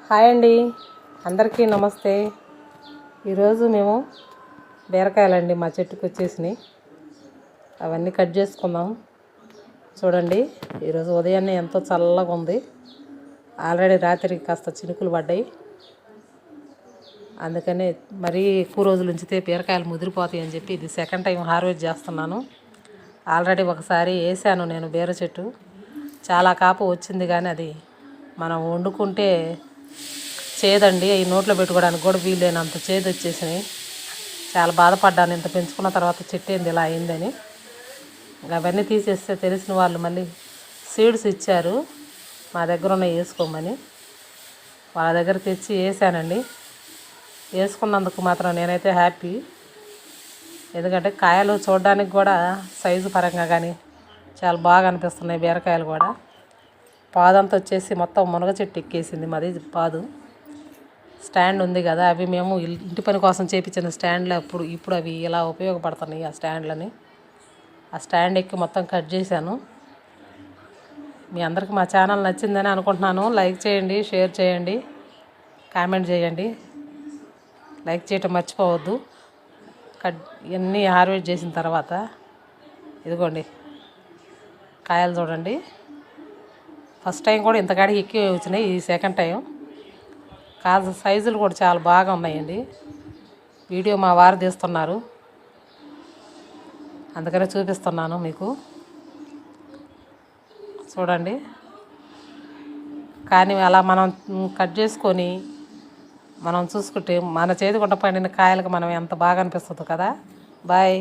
Hi అండి, అందరికీ నమస్తే. ఈరోజు మేము బీరకాయలండి మా చెట్టుకు వచ్చేసినాయి. అవన్నీ కట్ చేసుకుందాం. చూడండి, ఈరోజు ఉదయాన్నే ఎంతో చల్లగా ఉంది. ఆల్రెడీ రాత్రికి కాస్త చినుకులు పడ్డాయి. అందుకనే మరీ ఎక్కువ రోజులు ఉంచితే బీరకాయలు ముదిరిపోతాయి అని చెప్పి ఇది సెకండ్ టైం హార్వెస్ట్ చేస్తున్నాను. ఆల్రెడీ ఒకసారి వేసాను నేను బీర చెట్టు, చాలా కాపు వచ్చింది, కానీ అది మనం వండుకుంటే చేదండి. అవి నోట్లో పెట్టుకోవడానికి కూడా వీలైనంత చేదు వచ్చేసినాయి. చాలా బాధపడ్డాను, ఇంత పెంచుకున్న తర్వాత చెట్టు ఏంది ఇలా అయిందని. అవన్నీ తీసేస్తే తెలిసిన వాళ్ళు మళ్ళీ సీడ్స్ ఇచ్చారు, మా దగ్గర ఉన్న వేసుకోమని. వాళ్ళ దగ్గర తెచ్చి వేసానండి. వేసుకున్నందుకు మాత్రం నేనైతే హ్యాపీ. ఎందుకంటే కాయలు చూడడానికి కూడా సైజు పరంగా కానీ చాలా బాగా అనిపిస్తున్నాయి. బీరకాయలు కూడా పాదంతా వచ్చేసి మొత్తం మునగ చెట్టు ఎక్కేసింది. మాది పాదు స్టాండ్ ఉంది కదా, అవి మేము ఇంటి పని కోసం చేపించిన స్టాండ్లు ఇప్పుడు అవి ఇలా ఉపయోగపడుతున్నాయి. ఆ స్టాండ్లని ఆ స్టాండ్ ఎక్కి మొత్తం కట్ చేశాను. మీ అందరికీ మా ఛానల్ నచ్చిందని అనుకుంటున్నాను. లైక్ చేయండి, షేర్ చేయండి, కామెంట్ చేయండి. లైక్ చేయటం మర్చిపోవద్దు. ఇవన్నీ హార్వెస్ట్ చేసిన తర్వాత ఇదిగోండి కాయలు చూడండి. ఫస్ట్ టైం కూడా ఇంతకాడికి ఎక్కువ వచ్చినాయి, ఈ సెకండ్ టైం. కాదు సైజులు కూడా చాలా బాగా ఉన్నాయండి. వీడియో మా వారు తీస్తున్నారు, అందుకనే చూపిస్తున్నాను మీకు. చూడండి, కానీ అలా మనం కట్ చేసుకొని మనం చూసుకుంటే మన చేతికుంట పండిన కాయలకు మనం ఎంత బాగా అనిపిస్తుందో కదా. బాయ్.